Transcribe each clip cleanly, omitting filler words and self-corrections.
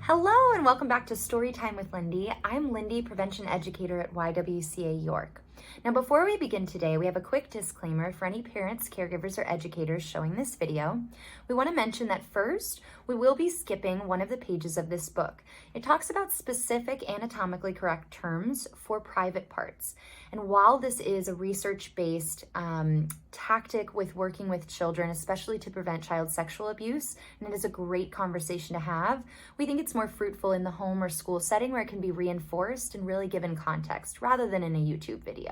Hello and welcome back to Storytime with Lindy. I'm Lindy, Prevention Educator at YWCA York. Now before we begin today, we have a quick disclaimer for any parents, caregivers, or educators showing this video. We want to mention that first, we will be skipping one of the pages of this book. It talks about specific anatomically correct terms for private parts. And while this is a research-based tactic with working with children, especially to prevent child sexual abuse, and it is a great conversation to have, we think it's more fruitful in the home or school setting where it can be reinforced and really given context rather than in a YouTube video.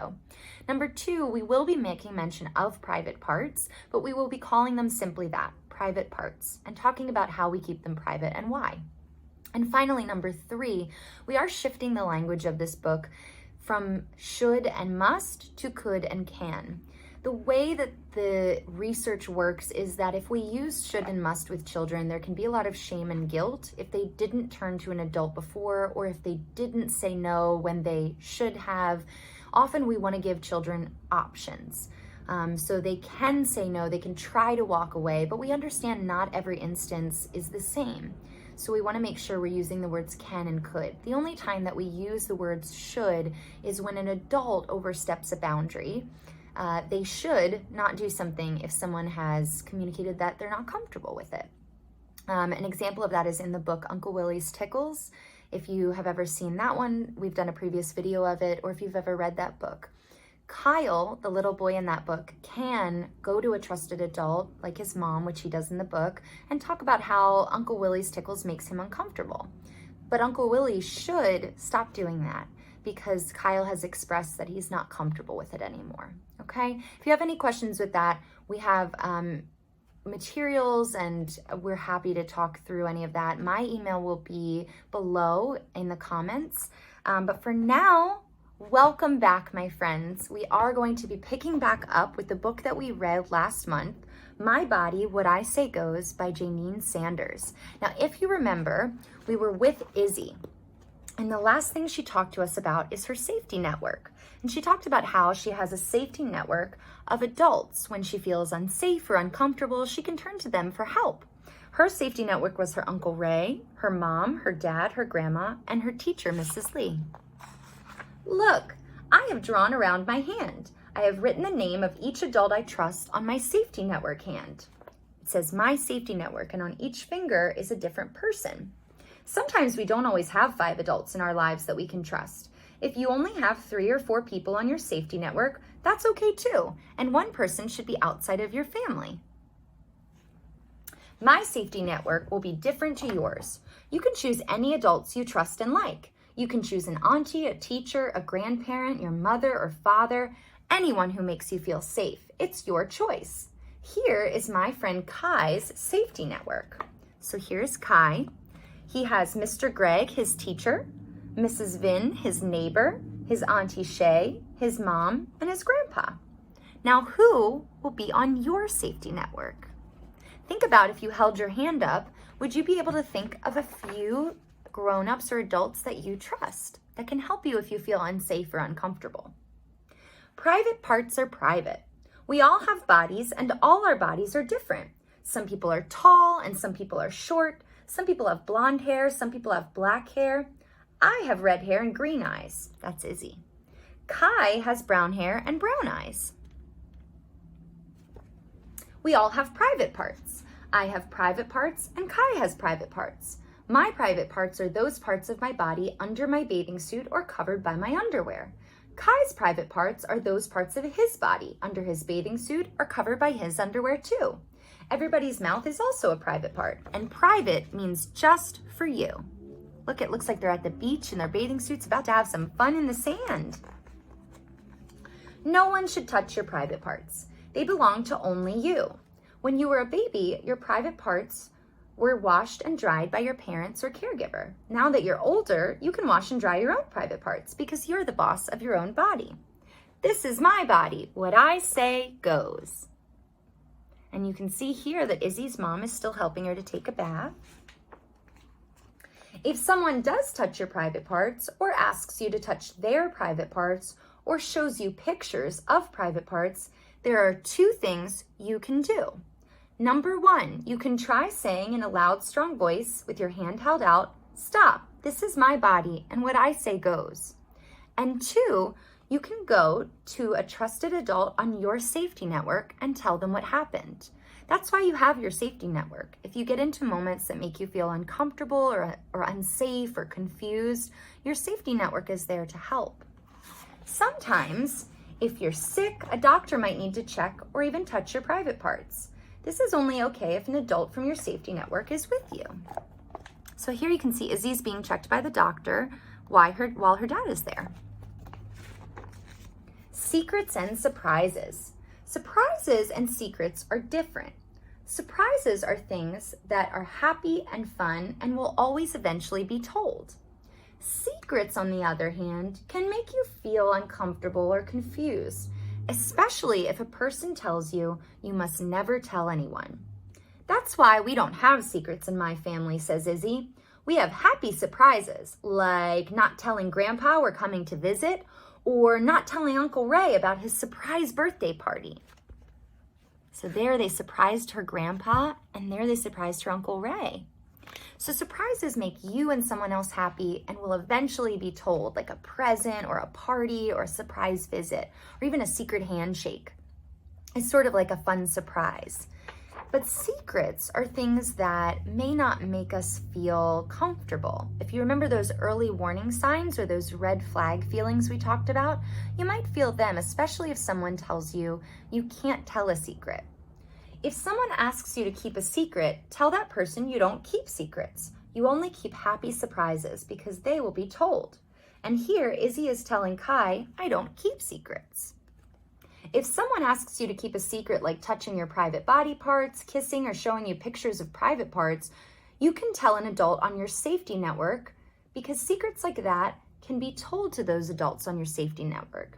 Number two, we will be making mention of private parts, but we will be calling them simply that, private parts, and talking about how we keep them private and why. And finally, number three, we are shifting the language of this book from should and must to could and can. The way that the research works is that if we use should and must with children, there can be a lot of shame and guilt if they didn't turn to an adult before, or if they didn't say no when they should have. Often we want to give children options. So they can say no, they can try to walk away, but we understand not every instance is the same. So we want to make sure we're using the words can and could. The only time that we use the words should is when an adult oversteps a boundary. They should not do something if someone has communicated that they're not comfortable with it. An example of that is in the book Uncle Willie's Tickles. If you have ever seen that one, we've done a previous video of it, or if you've ever read that book. Kyle, the little boy in that book, can go to a trusted adult, like his mom, which he does in the book, and talk about how Uncle Willie's Tickles makes him uncomfortable. But Uncle Willie should stop doing that because Kyle has expressed that he's not comfortable with it anymore, okay? If you have any questions with that, we have materials and we're happy to talk through any of that. My email will be below in the comments. But for now, welcome back, my friends. We are going to be picking back up with the book that we read last month, My Body, What I Say Goes by Jayneen Sanders. Now, if you remember, we were with Izzy, and the last thing she talked to us about is her safety network. And she talked about how she has a safety network of adults. When she feels unsafe or uncomfortable, she can turn to them for help. Her safety network was her Uncle Ray, her mom, her dad, her grandma, and her teacher, Mrs. Lee. Look, I have drawn around my hand. I have written the name of each adult I trust on my safety network hand. It says my safety network, and on each finger is a different person. Sometimes we don't always have 5 adults in our lives that we can trust. If you only have 3 or 4 people on your safety network, that's okay too, and one person should be outside of your family. My safety network will be different to yours. You can choose any adults you trust and like. You can choose an auntie, a teacher, a grandparent, your mother or father, anyone who makes you feel safe. It's your choice. Here is my friend Kai's safety network. So here's Kai. He has Mr. Greg, his teacher, Mrs. Vin, his neighbor, his Auntie Shay, his mom, and his grandpa. Now, who will be on your safety network? Think about if you held your hand up, would you be able to think of a few grown-ups or adults that you trust that can help you if you feel unsafe or uncomfortable? Private parts are private. We all have bodies, and all our bodies are different. Some people are tall, and some people are short. Some people have blonde hair, some people have black hair. I have red hair and green eyes. That's Izzy. Kai has brown hair and brown eyes. We all have private parts. I have private parts and Kai has private parts. My private parts are those parts of my body under my bathing suit or covered by my underwear. Kai's private parts are those parts of his body under his bathing suit or covered by his underwear too. Everybody's mouth is also a private part, and private means just for you. Look, it looks like they're at the beach in their bathing suits about to have some fun in the sand. No one should touch your private parts. They belong to only you. When you were a baby, your private parts were washed and dried by your parents or caregiver. Now that you're older, you can wash and dry your own private parts because you're the boss of your own body. This is my body. What I say goes. And you can see here that Izzy's mom is still helping her to take a bath. If someone does touch your private parts or asks you to touch their private parts or shows you pictures of private parts, there are 2 things you can do. Number 1, you can try saying in a loud, strong voice with your hand held out, stop, this is my body and what I say goes. And 2, you can go to a trusted adult on your safety network and tell them what happened. That's why you have your safety network. If you get into moments that make you feel uncomfortable or unsafe or confused, your safety network is there to help. Sometimes, if you're sick, a doctor might need to check or even touch your private parts. This is only okay if an adult from your safety network is with you. So here you can see Izzy's being checked by the doctor while her dad is there. Secrets and surprises. Surprises and secrets are different. Surprises are things that are happy and fun and will always eventually be told. Secrets, on the other hand, can make you feel uncomfortable or confused, especially if a person tells you you must never tell anyone. That's why we don't have secrets in my family, says Izzy. We have happy surprises, like not telling Grandpa we're coming to visit, or not telling Uncle Ray about his surprise birthday party. So there they surprised her grandpa, and there they surprised her Uncle Ray. So surprises make you and someone else happy and will eventually be told, like a present or a party or a surprise visit, or even a secret handshake. It's sort of like a fun surprise. But secrets are things that may not make us feel comfortable. If you remember those early warning signs or those red flag feelings we talked about, you might feel them, especially if someone tells you you can't tell a secret. If someone asks you to keep a secret, tell that person you don't keep secrets. You only keep happy surprises because they will be told. And here, Izzy is telling Kai, I don't keep secrets. If someone asks you to keep a secret like touching your private body parts, kissing, or showing you pictures of private parts, you can tell an adult on your safety network because secrets like that can be told to those adults on your safety network.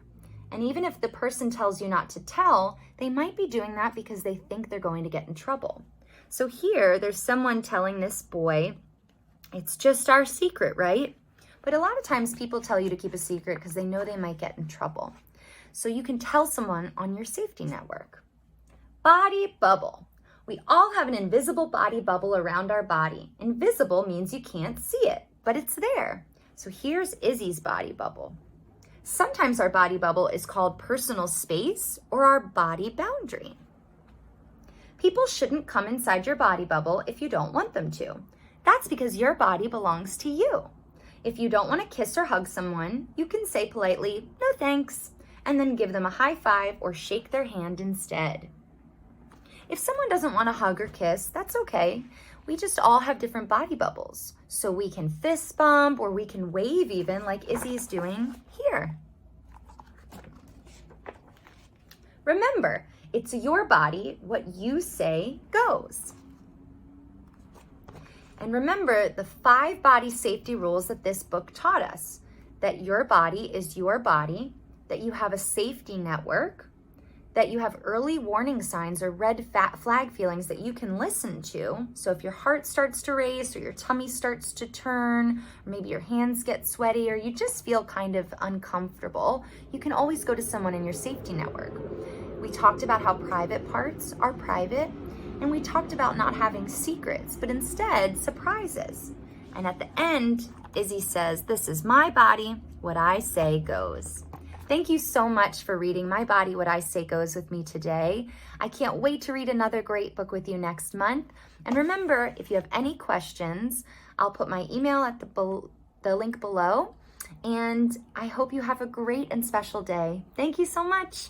And even if the person tells you not to tell, they might be doing that because they think they're going to get in trouble. So here, there's someone telling this boy, it's just our secret, right? But a lot of times people tell you to keep a secret because they know they might get in trouble. So you can tell someone on your safety network. Body bubble. We all have an invisible body bubble around our body. Invisible means you can't see it, but it's there. So here's Izzy's body bubble. Sometimes our body bubble is called personal space or our body boundary. People shouldn't come inside your body bubble if you don't want them to. That's because your body belongs to you. If you don't want to kiss or hug someone, you can say politely, no thanks, and then give them a high five or shake their hand instead. If someone doesn't want to hug or kiss, that's okay. We just all have different body bubbles. So we can fist bump or we can wave even like Izzy's doing here. Remember, it's your body. What you say goes. And remember the 5 body safety rules that this book taught us. That your body is your body, that you have a safety network, that you have early warning signs or red flag feelings that you can listen to. So if your heart starts to race or your tummy starts to turn, or maybe your hands get sweaty or you just feel kind of uncomfortable, you can always go to someone in your safety network. We talked about how private parts are private, and we talked about not having secrets, but instead surprises. And at the end, Izzy says, this is my body, what I say goes. Thank you so much for reading My Body, What I Say Goes with me today. I can't wait to read another great book with you next month. And remember, if you have any questions, I'll put my email at the link below. And I hope you have a great and special day. Thank you so much.